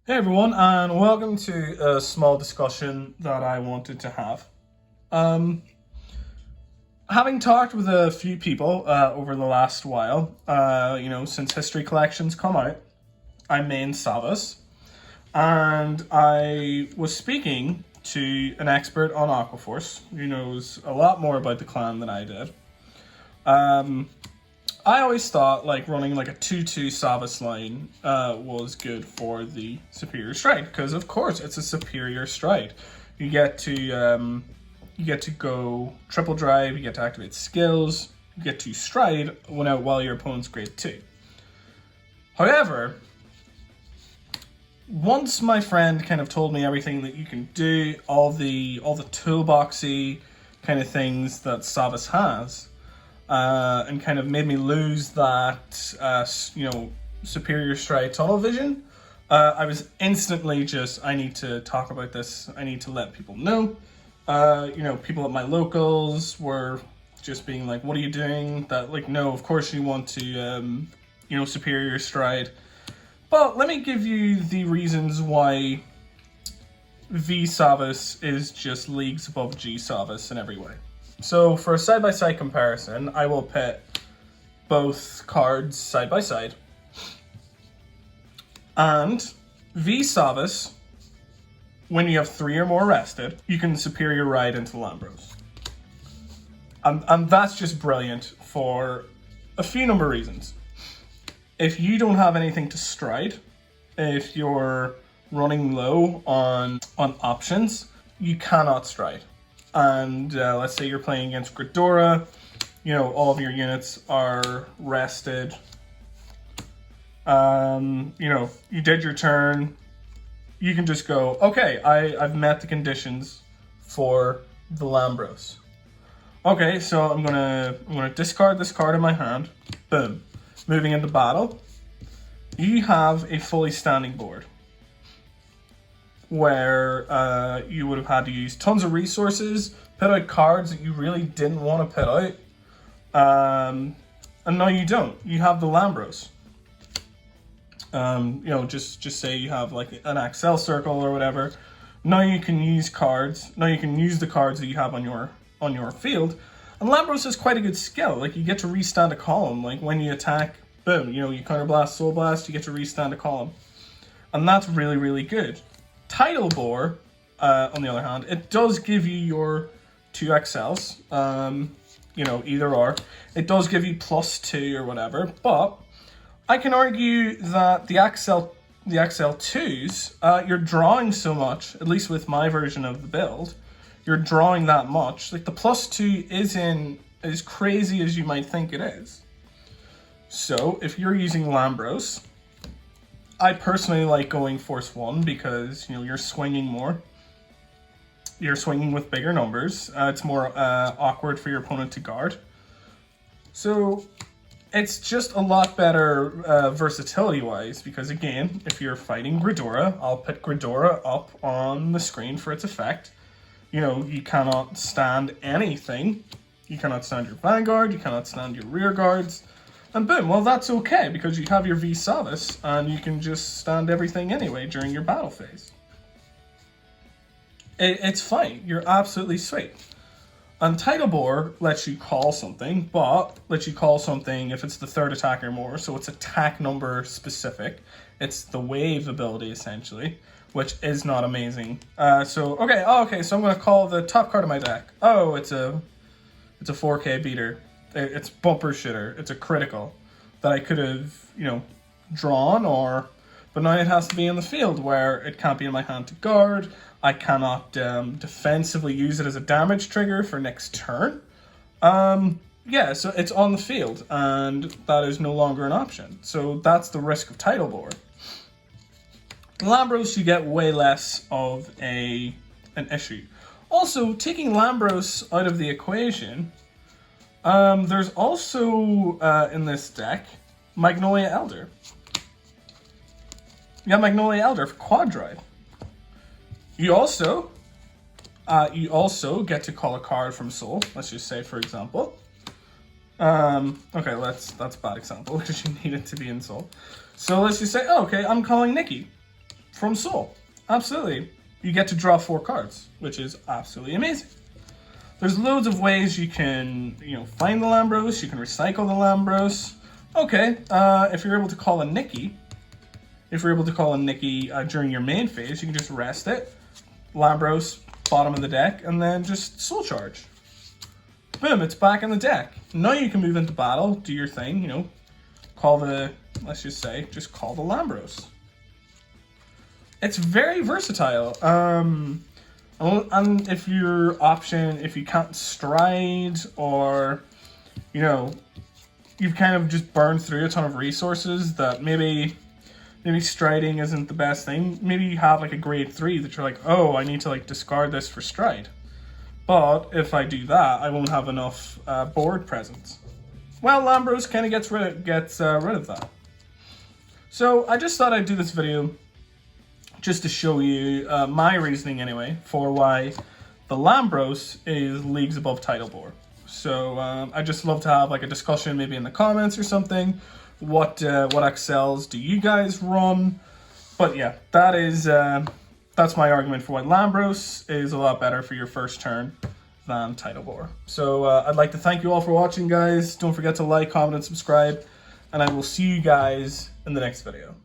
Hey everyone, and welcome to a small discussion that I wanted to have. Having talked with a few people over the last while, since history collections come out, I main thavas, and I was speaking to an expert on Aquaforce who knows a lot more about the clan than I did. I always thought running like a 2-2 thavas line was good for the superior stride because of course it's a superior stride. You get to go triple drive, you get to activate skills, you get to stride while your opponent's grade 2. However, once my friend kind of told me everything that you can do, all the toolboxy kind of things that thavas has, and kind of made me lose that, superior stride tunnel vision. I was instantly I need to talk about this. I need to let people know. People at my locals were just being like, what are you doing? No, of course you want to, superior stride. But let me give you the reasons why V thavas is just leagues above G thavas in every way. So for a side-by-side comparison, I will pit both cards side by side. And V thavas, when you have 3 or more rested, you can superior ride into Lambros. And that's just brilliant for a few number of reasons. If you don't have anything to stride, if you're running low on options, you cannot stride. And let's say you're playing against Gridora, all of your units are rested. You did your turn. You can just go, okay, I've met the conditions for the Lambros. Okay, so I'm gonna discard this card in my hand. Boom. Moving into battle, you have a fully standing board where you would have had to use tons of resources, put out cards that you really didn't want to put out, and now you don't. You have the Lambros. Just say you have like an Axel circle or whatever. Now you can use cards. Now you can use the cards that you have on your field. And Lambros is quite a good skill. Like you get to restand a column. Like when you attack, boom, you counterblast, soul blast, you get to restand a column. And that's really, really good. Tidal Bore, on the other hand, it does give you your 2 XLs, either or. It does give you +2 or whatever, but I can argue that the XL2s, you're drawing so much, at least with my version of the build, you're drawing that much. Like the +2 isn't as crazy as you might think it is. So if you're using Lambros, I personally like going Force 1 because, you're swinging more. You're swinging with bigger numbers. It's more awkward for your opponent to guard. So it's just a lot better versatility-wise because, again, if you're fighting Gridora, I'll put Gridora up on the screen for its effect. You cannot stand anything. You cannot stand your Vanguard. You cannot stand your rear guards. And boom, well that's okay because you have your V thavas and you can just stand everything anyway during your battle phase. It's fine, you're absolutely sweet. And Tidal Bore lets you call something, but lets you call something if it's the 3rd attack or more, so it's attack number specific. It's the wave ability essentially, which is not amazing. So I'm gonna call the top card of my deck. Oh, it's a 4K beater. It's bumper shitter. It's a critical that I could have, drawn but now it has to be in the field where it can't be in my hand to guard. I cannot defensively use it as a damage trigger for next turn. So it's on the field and that is no longer an option. So that's the risk of Tidal Bore. Lambros, you get way less of an issue. Also, taking Lambros out of the equation, there's also, in this deck, Magnolia Elder. You got Magnolia Elder for quad drive. You also get to call a card from Soul. Let's just say, for example. Okay, that's a bad example because you need it to be in Soul. So let's just say, I'm calling Nikki from Soul. Absolutely. You get to draw 4 cards, which is absolutely amazing. There's loads of ways you can, find the Lambros. You can recycle the Lambros. Okay, if you're able to call a Nikki, during your main phase, you can just rest it, Lambros, bottom of the deck, and then just Soul Charge. Boom, it's back in the deck. Now you can move into battle, do your thing, call the, let's just say, call the Lambros. It's very versatile. And if you can't stride, or, you've kind of just burned through a ton of resources that maybe striding isn't the best thing. Maybe you have like a grade 3 that you're like, oh, I need to like discard this for stride. But if I do that, I won't have enough board presence. Well, Lambros kind of gets rid of that. So I just thought I'd do this video just to show you my reasoning anyway for why the Lambros is leagues above Tidal board. So I just love to have like a discussion maybe in the comments or something. What XLs do you guys run? But yeah, that's my argument for why Lambros is a lot better for your first turn than Tidal board. So I'd like to thank you all for watching, guys. Don't forget to like, comment, and subscribe, and I will see you guys in the next video.